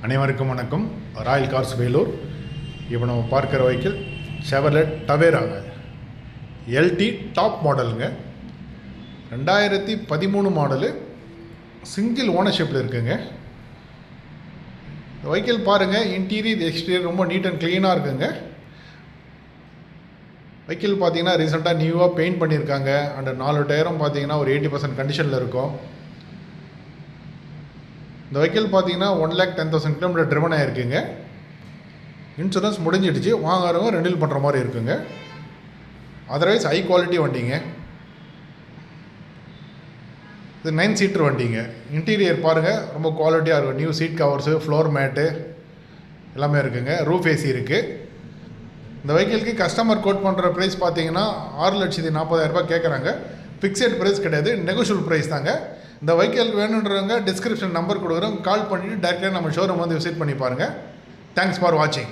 அனைவருக்கும் வணக்கம். Royal cars Vellore. இப்போ நம்ம பார்க்குற வெஹிக்கிள் ஷெவர்லெட் டவேராங்க. எல்டி டாப் மாடலுங்க. 2013 மாடலு. சிங்கிள் ஓனர்ஷிப்பில் இருக்குங்க. வெஹிக்கிள் பாருங்கள், இன்டீரியர் எக்ஸ்டீரியர் ரொம்ப நீட் அண்ட் க்ளீனாக இருக்குங்க. வெஹிக்கிள் பார்த்தீங்கன்னா ரீசெண்டாக நியூவாக பெயிண்ட் பண்ணியிருக்காங்க. அண்ட் 4 டயரும் பார்த்தீங்கன்னா ஒரு 80% கண்டிஷனில் இருக்கும். இந்த வெஹிக்கிள் பார்த்தீங்கன்னா 1,10,000 கிலோமீட்டர் ட்ரிவன் ஆகிருக்குங்க. இன்சூரன்ஸ் முடிஞ்சிடுச்சு. வாங்குறவங்க ரெனியூல் பண்ணுற மாதிரி இருக்குங்க. அதர்வைஸ் ஹை குவாலிட்டி வண்டிங்க. இது 9 சீட்டர் வண்டிங்க. இன்டீரியர் பாருங்கள், ரொம்ப குவாலிட்டியாக இருக்கும். New seat covers, floor mat எல்லாமே இருக்குங்க. ரூஃப் ஏசி இருக்குது. இந்த வெஹிக்கிளுக்கு கஸ்டமர் கோட் பண்ணுற ப்ரைஸ் பார்த்தீங்கன்னா 6,40,000 கேட்குறாங்க. ஃபிக்ஸட் ப்ரைஸ் கிடையாது, நெகோஷியபிள் ப்ரைஸ் தாங்க. இந்த வெஹிக்கிள் வேணுன்றவங்க டிஸ்கிரிப்ஷன் நம்பர் கொடுக்குறோம், கால் பண்ணிவிட்டு டேரெக்டாக நம்ம ஷோரூம் வந்து விசிட் பண்ணி பாருங்கள். தேங்க்ஸ் ஃபார் வாட்சிங்.